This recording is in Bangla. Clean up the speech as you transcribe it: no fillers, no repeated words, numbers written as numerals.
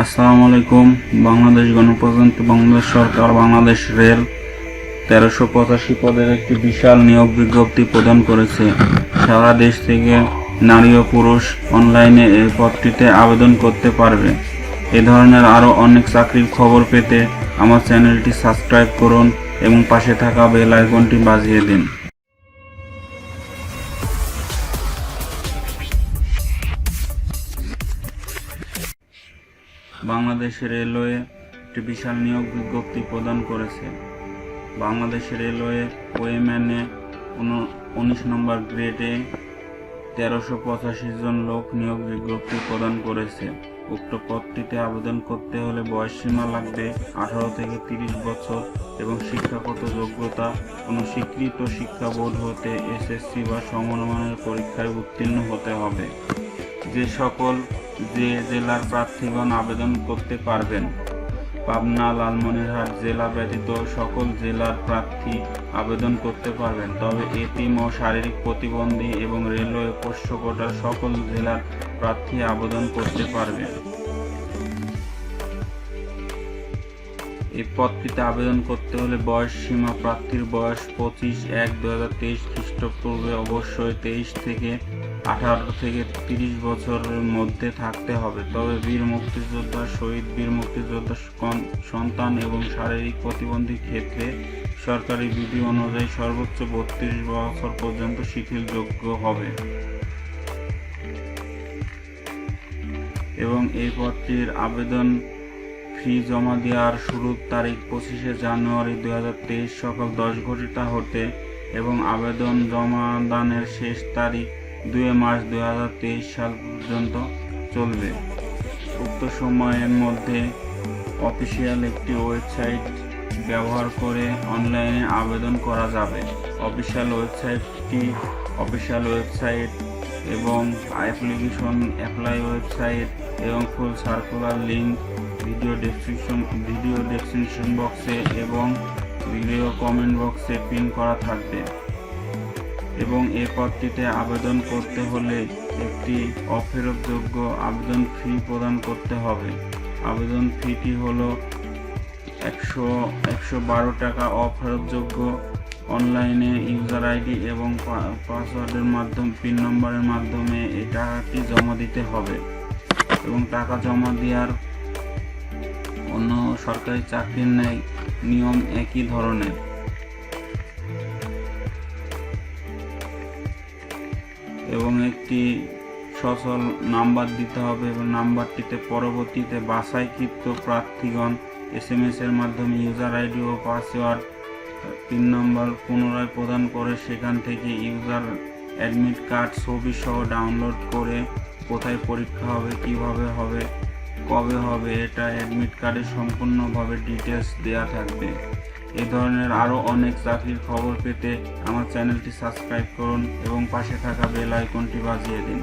আসসালামু আলাইকুম। বাংলাদেশ গণপ্রজাতন্ত্রী বাংলাদেশ সরকার বাংলাদেশ রেল 1385 পদের একটি বিশাল নিয়োগ বিজ্ঞপ্তি প্রদান করেছে। সারা দেশ থেকে নারী ও পুরুষ অনলাইনে এই পদটিতে আবেদন করতে পারবে। এ ধরনের আরও অনেক চাকরির খবর পেতে আমার চ্যানেলটি সাবস্ক্রাইব করুন এবং পাশে থাকা বেল আইকনটি বাজিয়ে দিন। বাংলাদেশ রেলওয়ে একটি বিশাল নিয়োগ বিজ্ঞপ্তি প্রদান করেছে। বাংলাদেশ রেলওয়ে ওয়েম্যানে 19 নম্বর গ্রেডে 1385 জন লোক নিয়োগ বিজ্ঞপ্তি প্রদান করেছে। উক্ত পদটিতে আবেদন করতে হলে বয়সসীমা লাগবে 18 থেকে 30 বছর এবং শিক্ষাগত যোগ্যতা কোনো স্বীকৃত শিক্ষা বোর্ড হতে এসএসসি বা সমমানের পরীক্ষায় উত্তীর্ণ হতে হবে। যে জেলার প্রার্থীগণ আবেদন করতে পারবেন: পাবনা, লালমনিরহাট জেলা ব্যতীত সকল জেলার প্রার্থী আবেদন করতে পারবেন। তবে এতিম ও শারীরিক প্রতিবন্ধী এবং রেলওয়ে পোষ্য কোটার সকল জেলার প্রার্থী আবেদন করতে পারবেন। এই পদটিতে আবেদন করতে হলে বয়স সীমা প্রার্থীর বয়স 25/1/2023 খ্রিস্টপূর্বে অবশ্যই 23 থেকে 18 থেকে 30 বছরের মধ্যে থাকতে হবে। তবে বীর মুক্তিযোদ্ধা, শহীদ বীর মুক্তিযোদ্ধা সন্তান এবং শারীরিক প্রতিবন্ধীর ক্ষেত্রে সরকারি বিধি অনুযায়ী সর্বোচ্চ 32 বছর পর্যন্ত শিথিলযোগ্য হবে। এবং এই পদটির আবেদন ফি জমা দেওয়ার শুরুর তারিখ 25শে জানুয়ারি 2023 সকাল 10 ঘটিকা হতে এবং আবেদন জমা দানের শেষ তারিখ 2 মার্চ 2023 সাল পর্যন্ত চলবে। উক্ত সময়ের মধ্যে অফিসিয়াল একটি ওয়েবসাইট ব্যবহার করে অনলাইনে আবেদন করা যাবে। অফিসিয়াল ওয়েবসাইট এবং অ্যাপ্লাই ওয়েবসাইট এবং ফুল সার্কুলার লিঙ্ক ভিডিও ডেসক্রিপশন বক্সে এবং ভিডিও কমেন্ট বক্সে পিন করা থাকবে। এবং এই পদটিতে আবেদন করতে হলে একটি অফেরতযোগ্য আবেদন ফি প্রদান করতে হবে। আবেদন ফিটি হলো 112 টাকা। অফেরতযোগ্য অনলাইনে ইউজার আইডি এবং পাসওয়ার্ডের মাধ্যমে পিন নম্বরের মাধ্যমে এই টাকাটি জমা দিতে হবে। এবং টাকা জমা দেওয়ার অন্য সরকারি চাকরির ন্যায় নিয়ম একই ধরনের। এবং একটি সচল নাম্বার দিতে হবে এবং নাম্বারটিতে পরবর্তীতে বাছাইকৃত প্রার্থীগণ SMS এর মাধ্যমে ইউজার আইডি ও পাসওয়ার্ড পিন নম্বর পুনরায় প্রদান করে সেখান থেকে ইউজার অ্যাডমিট কার্ড ছবি সহ ডাউনলোড করে কোথায় পরীক্ষা হবে, কিভাবে হবে, কবে হবে, এটা অ্যাডমিট কার্ডে সম্পূর্ণভাবে ডিটেলস দেওয়া থাকবে। এই ধরনের আরও অনেক চাকরির খবর পেতে আমার চ্যানেলটি সাবস্ক্রাইব করুন এবং পাশে থাকা বেল আইকনটি বাজিয়ে দিন।